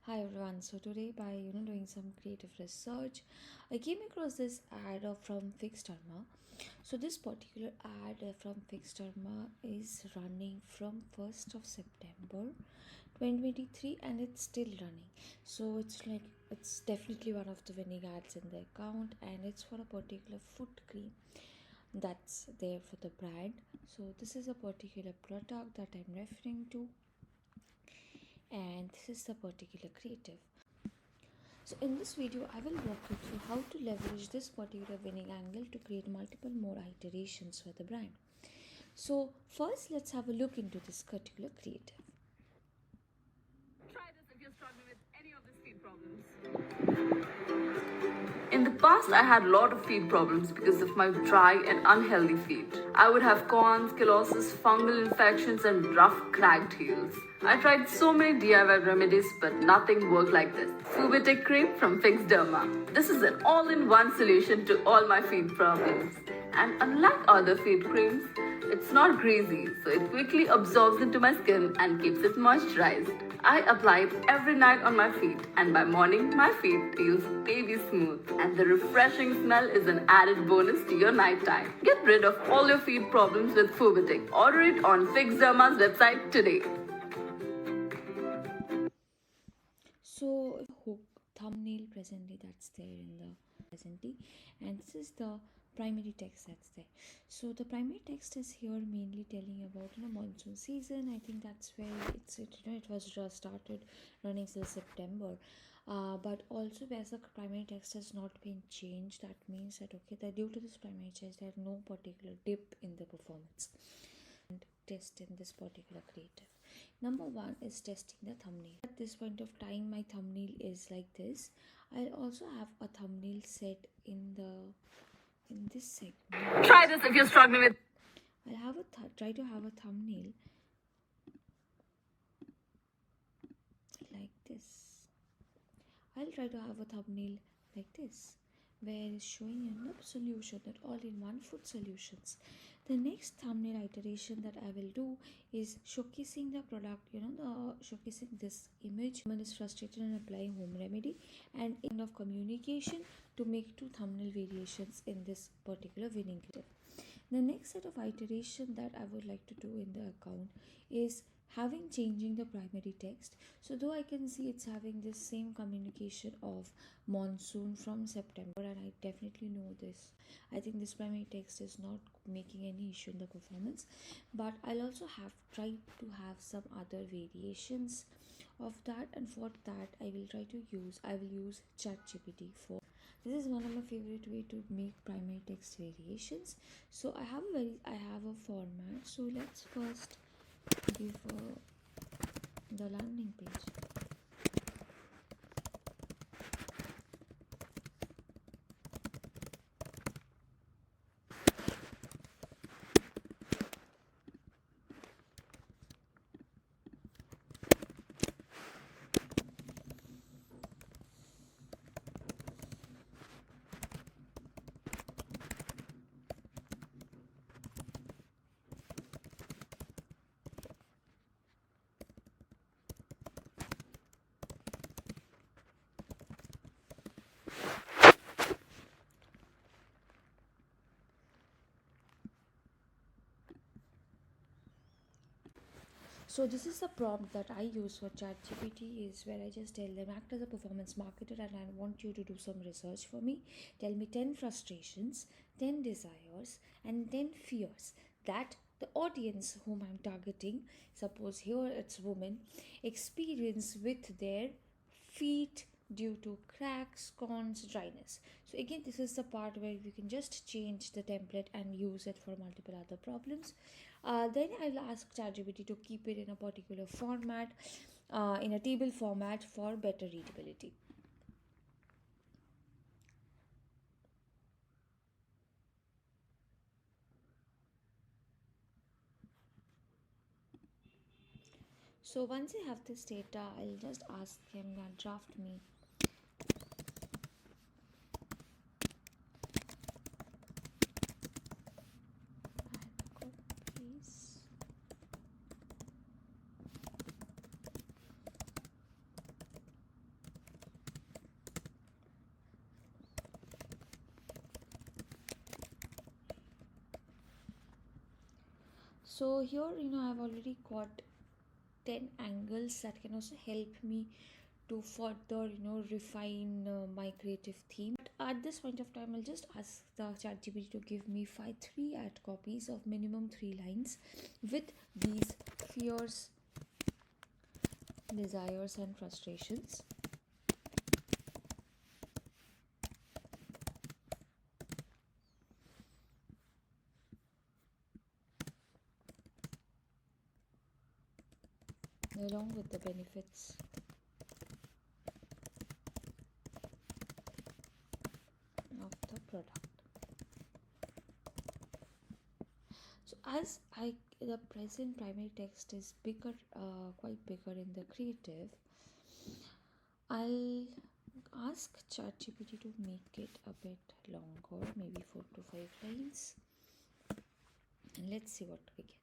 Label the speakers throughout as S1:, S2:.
S1: Hi everyone. So today, by doing some creative research, I came across this ad from Fixterma. So this particular ad from Fixterma is running from 1st of September 2023 and it's still running. So it's definitely one of the winning ads in the account, and it's for a particular foot cream that's there for the brand. So this is a particular product that I'm referring to, and this is the particular creative. So in this video, I will walk you through how to leverage this particular winning angle to create multiple more iterations for the brand. So first, let's have a look into this particular creative.
S2: Try this if you're struggling with any of these feet problems. In the past, I had a lot of feet problems because of my dry and unhealthy feet. I would have corns, calluses, fungal infections, and rough, cracked heels. I tried so many DIY remedies, but nothing worked like this. Fubitic cream from Fix Derma. This is an all-in-one solution to all my feet problems. And unlike other feet creams, it's not greasy, so it quickly absorbs into my skin and keeps it moisturized. I apply it every night on my feet, and by morning, my feet feels baby smooth. And the refreshing smell is an added bonus to your nighttime. Get rid of all your feet problems with Fubitic. Order it on Fixderma's website today.
S1: So hook thumbnail presently that's there in the presently, and this is the primary text that's there. So the primary text is here mainly telling about monsoon season. I think that's where it was just started running till September. But also, as the primary text has not been changed, that means that that due to this primary text there no particular dip in the performance and test in this particular creative. Number one is testing the thumbnail. At this point of time, my thumbnail is like this. I'll also have a thumbnail set in this segment.
S2: Try this if you're struggling with.
S1: I'll have try to have a thumbnail like this. I'll try to have a thumbnail like this, where it's showing a solution, that all-in-one food solutions. The next thumbnail iteration that I will do is showcasing the product, showcasing this image. Someone is frustrated and applying home remedy, and end of communication to make two thumbnail variations in this particular winning creative. The next set of iteration that I would like to do in the account is having changing the primary text. So though I can see it's having this same communication of monsoon from September, and I definitely know this, I think this primary text is not making any issue in the performance, but I'll also have tried to have some other variations of that, and for that I will use ChatGPT for. This is one of my favorite way to make primary text variations. So I have a format. So let's first give the landing page. So this is the prompt that I use for ChatGPT, is where I just tell them, act as a performance marketer and I want you to do some research for me. Tell me 10 frustrations, 10 desires, and 10 fears that the audience whom I'm targeting, suppose here it's women, experience with their feet due to cracks, corns, dryness. So again, this is the part where you can just change the template and use it for multiple other problems. Then I'll ask ChatGPT to keep it in a particular format, in a table format for better readability. So once I have this data, I'll just ask him that draft me please. So here, I've already got 10 angles that can also help me to further, refine my creative theme. But at this point of time, I'll just ask the ChatGPT to give me 3 ad copies of minimum 3 lines with these fears, desires, and frustrations. Along with the benefits of the product. So as the present primary text is bigger, quite bigger in the creative, I'll ask ChatGPT to make it a bit longer, maybe 4 to 5 lines, and let's see what we get.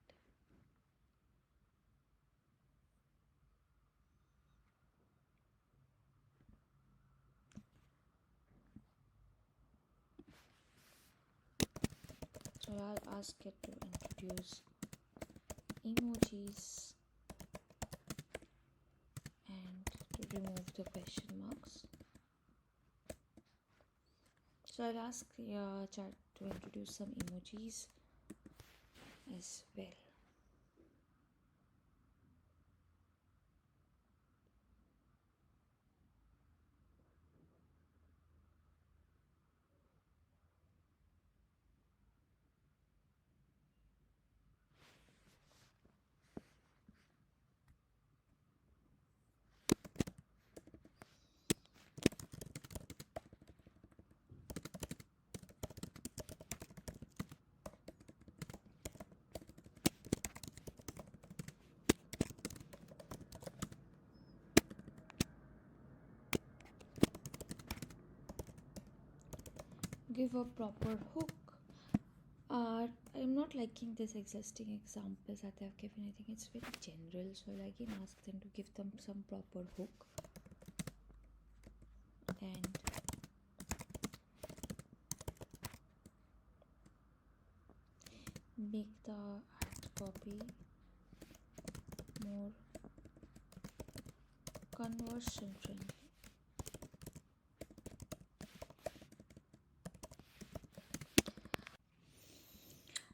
S1: So I'll ask it to introduce emojis and to remove the question marks. So I'll ask Chat to introduce some emojis as well. Give a proper hook. I'm not liking this existing examples that they've given. I think it's very general, so I'll again ask them to give them some proper hook and make the ad copy more conversion friendly.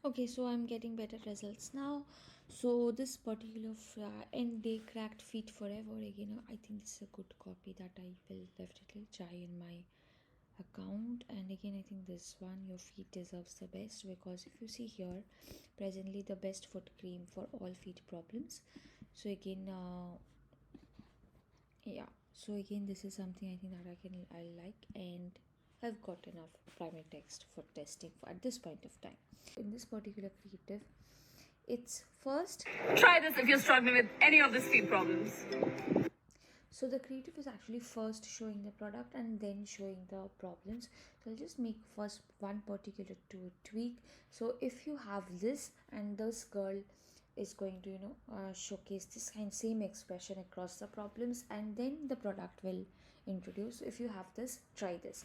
S1: Okay, so I'm getting better results now. So this particular end day cracked feet forever again, I think it's a good copy that I will definitely try in my account. And again, I think this one, your feet deserves the best, because if you see here, presently the best foot cream for all feet problems. So again, yeah, so again, this is something I think that I like, and I've got enough primary text for testing at this point of time. In this particular creative, it's first
S2: Try this if you're struggling with any of these feet problems.
S1: so the creative is actually first showing the product and then showing the problems. So I'll just make first one particular tweak. So if you have this, and this girl is going to showcase this kind same expression across the problems, and then the product will introduce. If you have this, try this.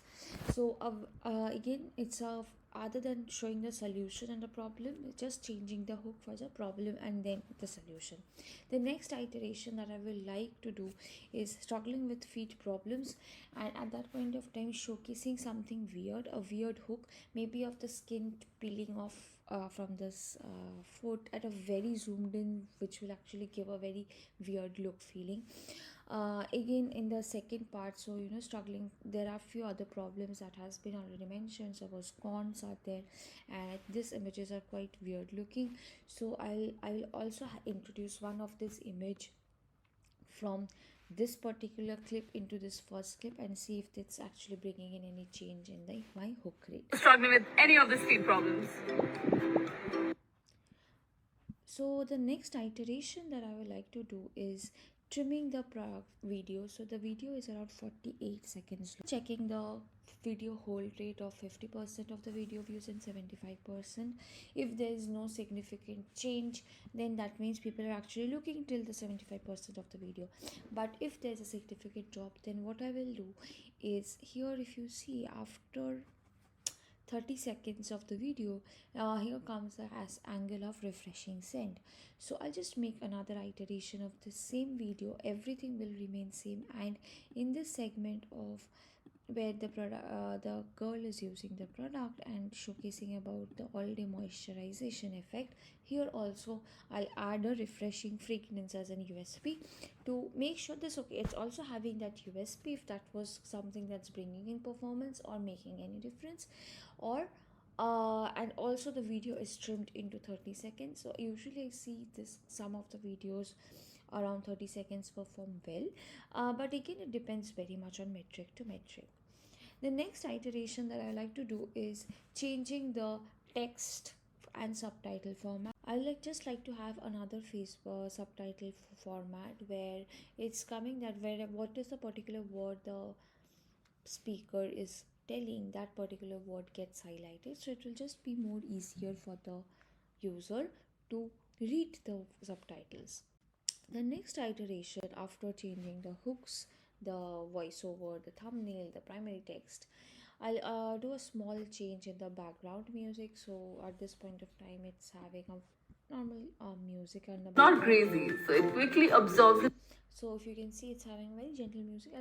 S1: So again, it's a other than showing the solution and the problem, it's just changing the hook for the problem and then the solution. The next iteration that I will like to do is struggling with feet problems, and at that point of time showcasing something weird, a weird hook, maybe of the skin peeling off from this foot at a very zoomed in, which will actually give a very weird look feeling. Again, in the second part, so struggling, there are few other problems that has been already mentioned. Suppose corns are there, and these images are quite weird looking, so I'll also introduce one of this image from this particular clip into this first clip, and see if it's actually bringing in any change in my hook rate.
S2: Struggling with any of these feet problems.
S1: So the next iteration that I would like to do is trimming the product video. So the video is around 48 seconds long. Checking the video hold rate of 50% of the video views and 75%. If there is no significant change, then that means people are actually looking till the 75% of the video. But if there's a significant drop, then what I will do is, here if you see, after 30 seconds of the video, here comes the as angle of refreshing send. So I'll just make another iteration of the same video. Everything will remain same, and in this segment of where the girl is using the product and showcasing about the all day moisturization effect, here also I'll add a refreshing fragrance as an USP to make sure this okay. It's also having that USP if that was something that's bringing in performance or making any difference, or and also the video is trimmed into 30 seconds. So usually I see this some of the videos around 30 seconds perform well, but again it depends very much on metric to metric. The next iteration that I like to do is changing the text and subtitle format. I like to have another face subtitle format where it's coming that where what is the particular word the speaker is telling, that particular word gets highlighted, so it will just be more easier for the user to read the subtitles. The next iteration after changing the hooks, the voiceover, the thumbnail, the primary text, I'll do a small change in the background music. So at this point of time, it's having a normal music and the
S2: Not
S1: background.
S2: crazy, so it quickly absorbs it.
S1: So if you can see, it's having very gentle music.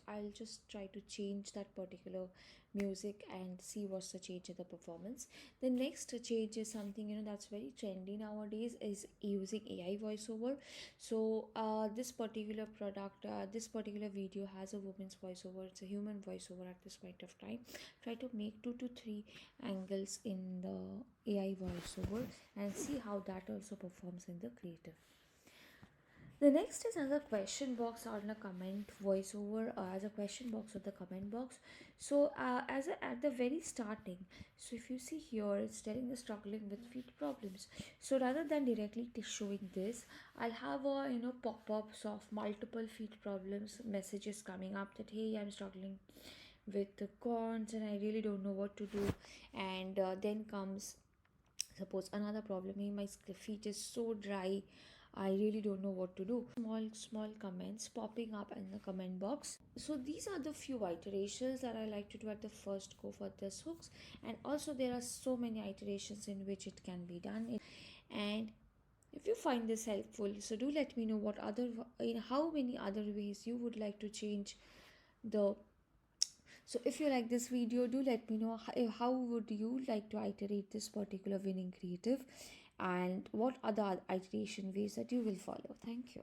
S1: I'll just try to change that particular music and see what's the change in the performance. The next change is something that's very trendy nowadays, is using AI voiceover. So this particular video has a woman's voiceover. It's a human voiceover at this point of time. Try to make 2 to 3 angles in the AI voiceover and see how that also performs in the creative. The next is as a question box on a comment voiceover, as a question box or the comment box. So at the very starting, so if you see here, it's telling the struggling with feet problems. So rather than directly showing this, I'll have a pop-ups of multiple feet problems messages coming up that hey, I'm struggling with the corns and I really don't know what to do. And then comes, suppose another problem, hey, my feet is so dry, I really don't know what to do. Small comments popping up in the comment box. So these are the few iterations that I like to do at the first go for this hooks, and also there are so many iterations in which it can be done. And if you find this helpful, so do let me know what other in how many other ways you would like to change the. So if you like this video, do let me know how would you like to iterate this particular winning creative, and what other iteration ways that you will follow. Thank you.